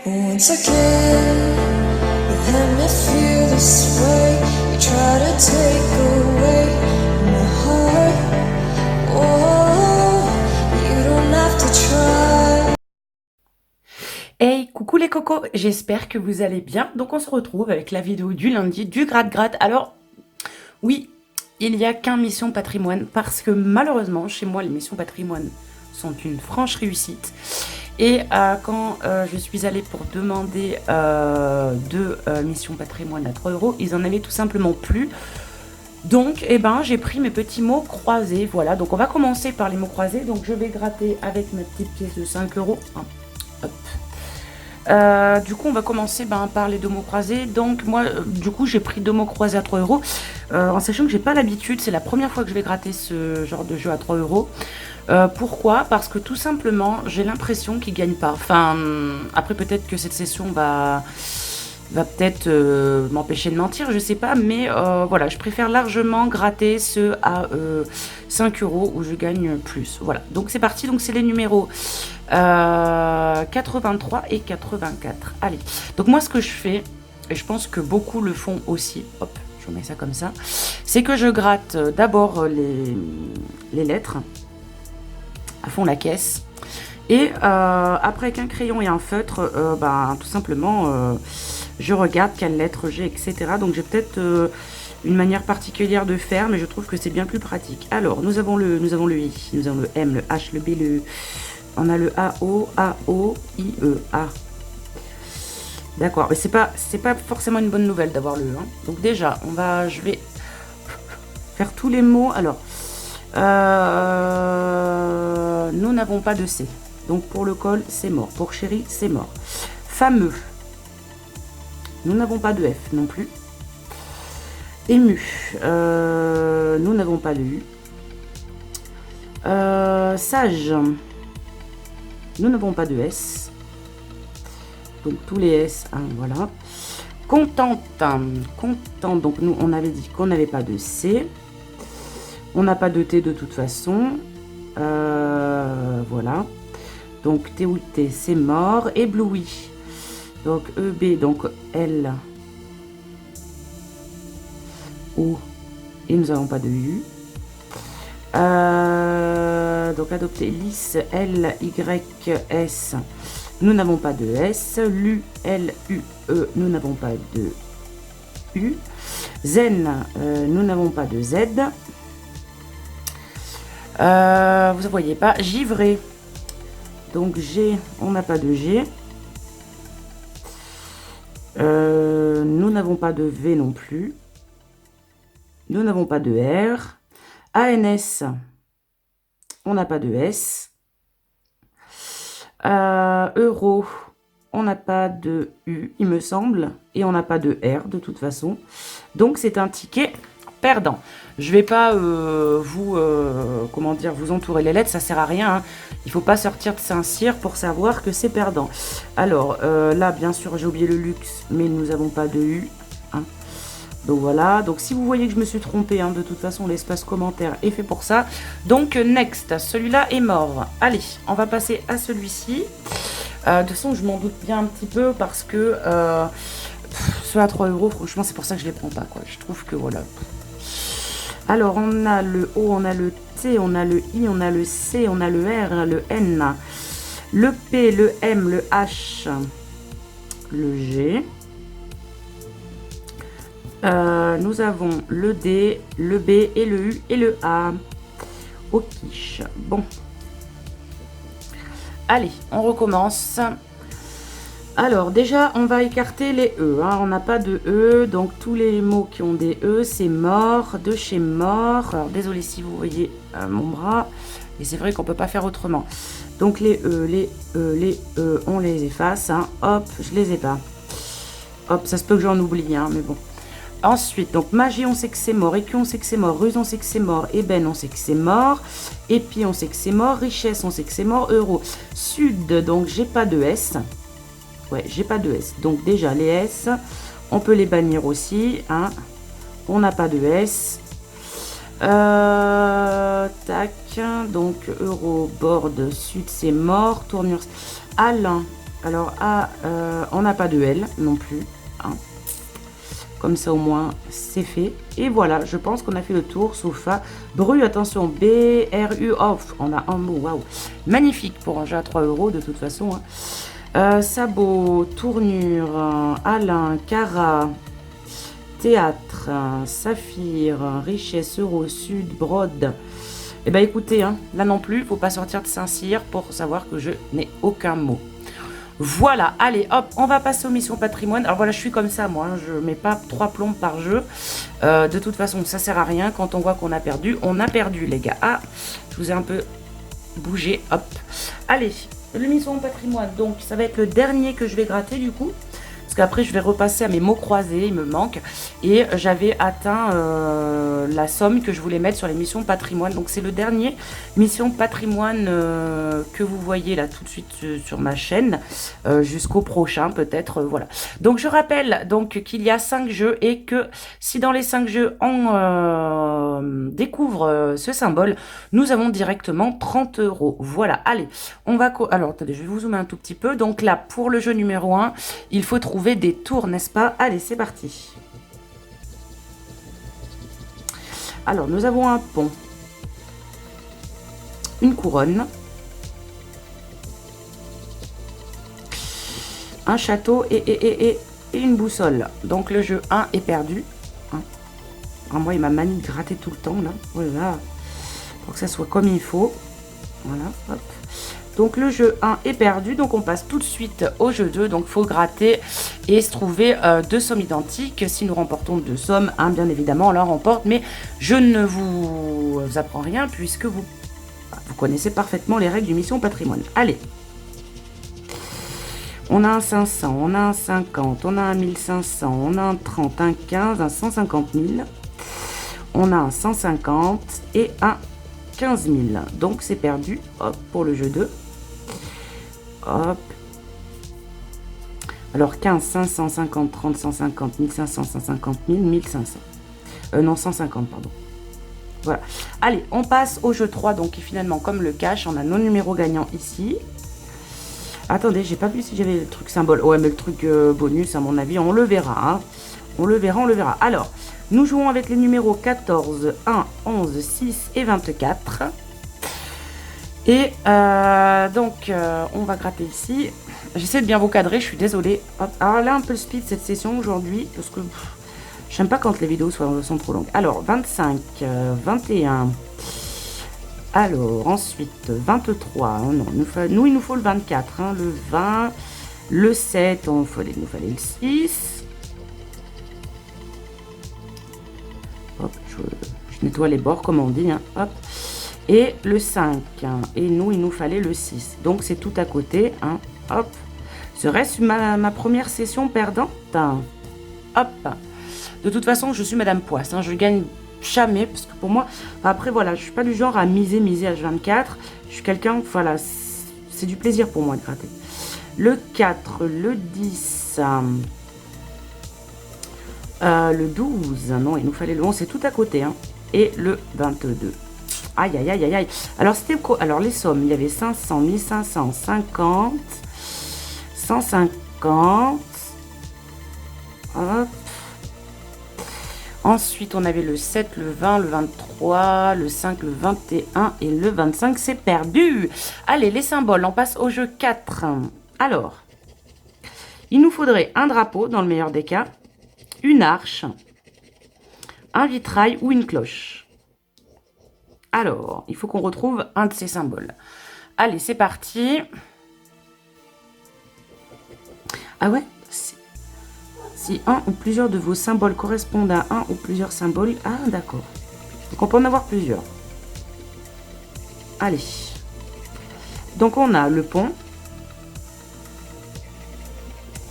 Once again, you let me feel this way. You try to take away my heart. Oh, you don't have to try. Hey, coucou les cocos, j'espère que vous allez bien. Donc on se retrouve avec la vidéo du lundi du gratte-gratte. Alors, oui, il n'y a qu'un Mission Patrimoine parce que malheureusement, chez moi, les missions patrimoine sont une franche réussite. Et quand je suis allée pour demander deux missions patrimoine à 3 €, ils en avaient tout simplement plus. Donc, eh ben, j'ai pris mes petits mots croisés. Voilà, donc on va commencer par les mots croisés. Donc, je vais gratter avec ma petite pièce de 5 €. Hop. Du coup, on va commencer par les deux mots croisés. Donc, moi, du coup, j'ai pris deux mots croisés à 3 €. En sachant que j'ai pas l'habitude, c'est la première fois que je vais gratter ce genre de jeu à 3 €. Pourquoi? Parce que tout simplement, j'ai l'impression qu'ils gagnent pas. Enfin, après, peut-être que cette session va peut-être m'empêcher de mentir, je sais pas, mais voilà, je préfère largement gratter ceux à 5 € où je gagne plus. Voilà, donc c'est parti, donc c'est les numéros 83 et 84. Allez, donc moi ce que je fais, et je pense que beaucoup le font aussi, hop, je remets ça comme ça, c'est que je gratte d'abord les lettres à fond la caisse, et après avec un crayon et un feutre, tout simplement je regarde quelle lettre j'ai, etc. Donc j'ai peut-être une manière particulière de faire, mais je trouve que c'est bien plus pratique. Alors nous avons le I, nous avons le M, le H, le B, on a le AO, I, E, A. D'accord, mais c'est pas forcément une bonne nouvelle d'avoir le E. Hein. Donc déjà, je vais faire tous les mots. Alors, nous n'avons pas de C. Donc pour le col, c'est mort. Pour chéri, c'est mort. Fameux. Nous n'avons pas de F non plus. Ému. Nous n'avons pas de U. Sage. Nous n'avons pas de S. Donc tous les S, hein, voilà. Contente. Content. Donc nous, on avait dit qu'on n'avait pas de C. On n'a pas de T de toute façon. Voilà. Donc T ou T, c'est mort. Ébloui. Donc EB, donc L, O, et nous n'avons pas de U. Donc adopté, lisse, L, Y, S, nous n'avons pas de S. Lu, L, U, E, nous n'avons pas de U. Zen, nous n'avons pas de Z. Vous ne voyez pas. Givré, donc G, on n'a pas de G. Nous n'avons pas de V non plus. Nous n'avons pas de R. ANS, on n'a pas de S. Euro, on n'a pas de U, il me semble. Et on n'a pas de R de toute façon. Donc c'est un ticket perdant. Je vais pas vous entourer les lettres, ça sert à rien. Hein. Il faut pas sortir de Saint-Cyr pour savoir que c'est perdant. Alors là, bien sûr, j'ai oublié le luxe, mais nous n'avons pas de U. Hein. Donc voilà. Donc si vous voyez que je me suis trompée, hein, de toute façon, l'espace commentaire est fait pour ça. Donc next, celui-là est mort. Allez, on va passer à celui-ci. De toute façon, je m'en doute bien un petit peu parce que ceux à 3 €, franchement, c'est pour ça que je les prends pas, quoi. Je trouve que voilà. Alors, on a le O, on a le T, on a le I, on a le C, on a le R, le N, le P, le M, le H, le G. Nous avons le D, le B et le U et le A. Au quiche. Bon. Allez, on recommence. Alors déjà, on va écarter les E. Hein. On n'a pas de E, donc tous les mots qui ont des E, c'est mort, de chez mort. Alors désolé si vous voyez mon bras, et c'est vrai qu'on peut pas faire autrement. Donc les E, on les efface. Hein. Hop, je les ai pas. Hop, ça se peut que j'en oublie, hein, mais bon. Ensuite, donc magie, on sait que c'est mort. Écu, on sait que c'est mort. Ruse, on sait que c'est mort. Ébène, on sait que c'est mort. Épi, on sait que c'est mort. Richesse, on sait que c'est mort. Euro. Sud, donc j'ai pas de S. Ouais, j'ai pas de S. Donc déjà, les S, on peut les bannir aussi. Hein. On n'a pas de S. Tac, donc euro, board, sud, c'est mort. Tournure, Alain. Alors, on n'a pas de L non plus. Hein. Comme ça, au moins, c'est fait. Et voilà, je pense qu'on a fait le tour. Sofa, Bru, attention, B, R, U, off. On a un mot, waouh. Magnifique pour un jeu à 3 euros, de toute façon. Hein. Sabot, tournure, Alain, Cara, théâtre, saphir, richesse, euro, sud, brode. Eh ben écoutez, hein, là non plus, faut pas sortir de Saint-Cyr pour savoir que je n'ai aucun mot. Voilà, allez, hop, on va passer aux missions patrimoine. Alors voilà, je suis comme ça, moi, hein, je mets pas 3 plombes par jeu. De toute façon, ça sert à rien. Quand on voit qu'on a perdu, les gars. Ah, je vous ai un peu bougé, hop. Allez, le mission patrimoine, donc ça va être le dernier que je vais gratter du coup. Parce qu'après, je vais repasser à mes mots croisés, il me manque. Et j'avais atteint la somme que je voulais mettre sur les missions patrimoine. Donc, c'est le dernier mission patrimoine que vous voyez là tout de suite sur ma chaîne. Jusqu'au prochain, peut-être. Voilà. Donc, je rappelle donc qu'il y a 5 jeux et que si dans les 5 jeux, on découvre ce symbole, nous avons directement 30 euros. Voilà. Allez, on va... Alors, attendez, je vais vous zoomer un tout petit peu. Donc là, pour le jeu numéro 1, il faut trouver des tours, n'est-ce pas? Allez, c'est parti. Alors, nous avons un pont, une couronne, un château et une boussole. Donc, le jeu 1 est perdu. Hein. Alors, moi, il m'a manie de gratter tout le temps, là. Voilà. Pour que ça soit comme il faut. Voilà, hop. Donc le jeu 1 est perdu, donc on passe tout de suite au jeu 2. Donc il faut gratter et se trouver 2 sommes identiques. Si nous remportons 2 sommes, bien évidemment on la remporte. Mais je ne vous apprends rien puisque vous connaissez parfaitement les règles du mission patrimoine. Allez, on a un 500, on a un 50, on a un 1500, on a un 30, un 15, un 150 000. On a un 150 et un 15 000. Donc c'est perdu, hop, pour le jeu 2. Hop. Alors 15, 500, 50, 30, 150, 1500, 150 000, 1500. Non, 150, pardon. Voilà. Allez, on passe au jeu 3. Donc finalement, comme le cash, on a nos numéros gagnants ici. Attendez, j'ai pas vu si j'avais le truc symbole. Ouais, mais le truc bonus, à mon avis, on le verra. Hein. On le verra. Alors, nous jouons avec les numéros 14, 1, 11, 6 et 24. Et donc, on va gratter ici. J'essaie de bien vous cadrer, je suis désolée. Hop. Alors là, un peu speed cette session aujourd'hui, parce que j'aime pas quand les vidéos sont trop longues. Alors, 25, 21. Alors, ensuite, 23. Non, il nous faut le 24. Hein, le 20, le 7, il nous fallait le 6. Hop, je nettoie les bords, comme on dit. Hein, hop. Et le 5, hein, et il nous fallait le 6. Donc, c'est tout à côté. Hein, hop. Serait-ce ma première session perdante? Hop. De toute façon, je suis Madame Poisse. Hein, je gagne jamais, parce que pour moi... Après, voilà, je suis pas du genre à miser H24. Je suis quelqu'un... Voilà, c'est du plaisir pour moi de gratter. Le 4, le 10... le 12... Non, il nous fallait le 11, c'est tout à côté. Hein, et le 22. Aïe, aïe, aïe, aïe, aïe. Alors, c'était quoi? Alors, les sommes, il y avait 500, 1500, 50, 150. Hop. Ensuite, on avait le 7, le 20, le 23, le 5, le 21 et le 25. C'est perdu. Allez, les symboles, on passe au jeu 4. Alors, il nous faudrait un drapeau, dans le meilleur des cas, une arche, un vitrail ou une cloche. Alors, il faut qu'on retrouve un de ces symboles. Allez, c'est parti. Ah ouais, si un ou plusieurs de vos symboles correspondent à un ou plusieurs symboles... Ah, d'accord. Donc, on peut en avoir plusieurs. Allez. Donc, on a le pont.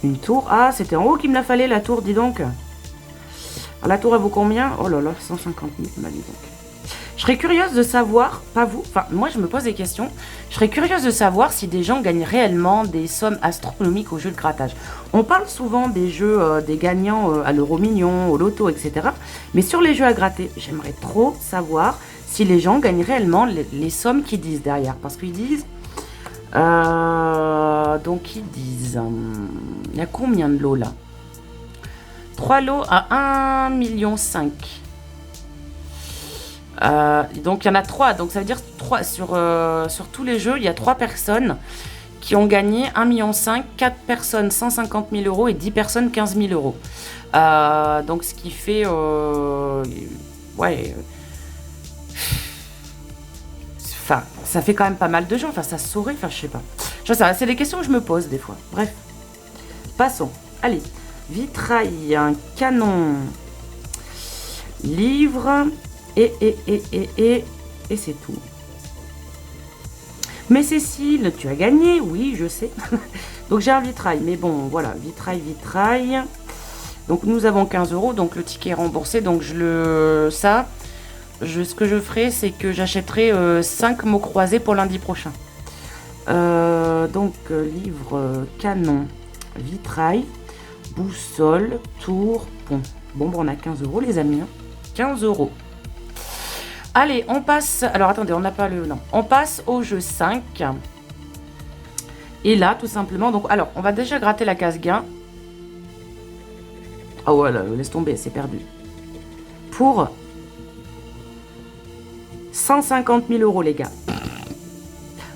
Une tour. Ah, c'était en haut qu'il me la fallait, la tour, dis donc. Alors, la tour, elle vaut combien? Oh là là, 150 000, bah, dis donc. Je serais curieuse de savoir, pas vous, enfin moi je me pose des questions, je serais curieuse de savoir si des gens gagnent réellement des sommes astronomiques aux jeux de grattage. On parle souvent des jeux, des gagnants à l'euro million, au loto, etc. Mais sur les jeux à gratter, j'aimerais trop savoir si les gens gagnent réellement les sommes qu'ils disent derrière. Parce qu'ils disent... donc ils disent... il y a combien de lots là? 3 lots à 1,5 million. Donc il y en a 3, donc ça veut dire 3 sur tous les jeux, il y a 3 personnes qui ont gagné 1,5 million, 4 personnes 150 000 euros et 10 personnes 15 000 euros. Donc ce qui fait... ouais... Enfin, ça fait quand même pas mal de gens, enfin ça se saurait, enfin je sais pas. Je sais pas, c'est des questions que je me pose des fois. Bref, passons. Allez, vitrail, un canon, livre... Et c'est tout. Mais Cécile, tu as gagné, oui, je sais. Donc j'ai un vitrail, mais bon, voilà, vitrail. Donc nous avons 15 euros, donc le ticket est remboursé. Donc ce que je ferai, c'est que j'achèterai 5 mots croisés pour lundi prochain. Donc livre, canon, vitrail, boussole, tour, pont. Bon, on a 15 euros les amis, hein. 15 euros. Allez, on passe... Alors, attendez, on n'a pas le... Non. On passe au jeu 5. Et là, tout simplement... Donc, alors, on va déjà gratter la case gain. Ah ouais, là, laisse tomber, c'est perdu. Pour 150 000 euros, les gars.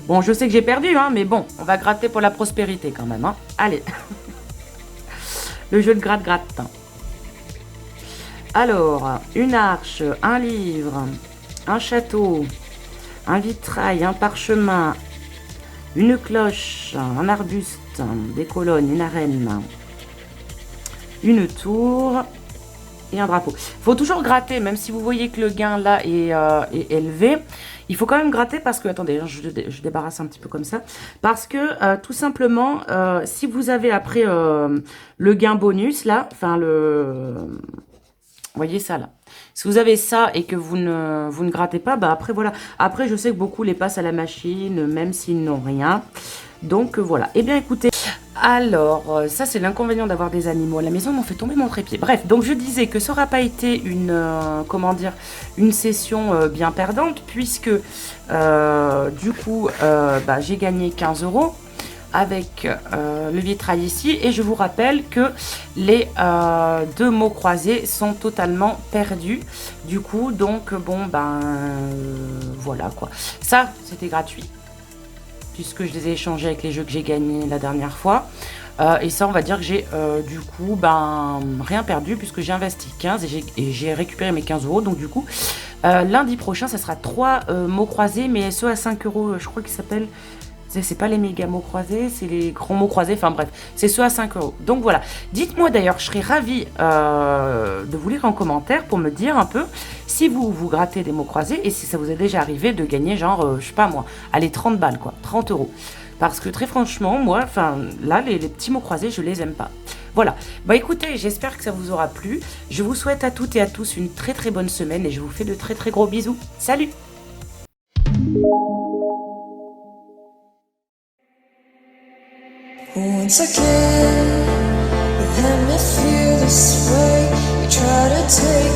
Bon, je sais que j'ai perdu, hein, mais bon, on va gratter pour la prospérité quand même. Hein. Allez. Le jeu de gratte-gratte. Alors, une arche, un livre... Un château, un vitrail, un parchemin, une cloche, un arbuste, des colonnes, une arène, une tour et un drapeau. Il faut toujours gratter, même si vous voyez que le gain là est élevé. Il faut quand même gratter parce que, attendez, je débarrasse un petit peu comme ça. Parce que, tout simplement, si vous avez après le gain bonus là, enfin voyez ça là. Si vous avez ça et que vous ne grattez pas, bah après voilà. Après je sais que beaucoup les passent à la machine, même s'ils n'ont rien. Donc voilà. Eh bien écoutez, alors ça c'est l'inconvénient d'avoir des animaux à la maison, on m'en fait tomber mon trépied. Bref, donc je disais que ça n'aura pas été une, comment dire, une session bien perdante puisque du coup bah, j'ai gagné 15 euros. Avec le vitrail ici et je vous rappelle que les 2 mots croisés sont totalement perdus du coup donc bon ben voilà quoi, ça c'était gratuit puisque je les ai échangés avec les jeux que j'ai gagnés la dernière fois et ça on va dire que j'ai du coup ben rien perdu puisque j'ai investi 15 et j'ai récupéré mes 15 euros donc du coup lundi prochain ça sera 3 mots croisés mais ceux à 5 euros je crois qu'ils s'appellent. C'est pas les méga mots croisés, c'est les grands mots croisés, enfin bref, c'est ceux à 5 euros. Donc voilà, dites-moi d'ailleurs, je serais ravie de vous lire en commentaire pour me dire un peu si vous grattez des mots croisés et si ça vous est déjà arrivé de gagner genre, je sais pas moi, allez 30 balles quoi, 30 euros. Parce que très franchement, moi, enfin là, les petits mots croisés, je les aime pas. Voilà, bah écoutez, j'espère que ça vous aura plu. Je vous souhaite à toutes et à tous une très très bonne semaine et je vous fais de très très gros bisous. Salut! Once again, you let me feel this way. You try to take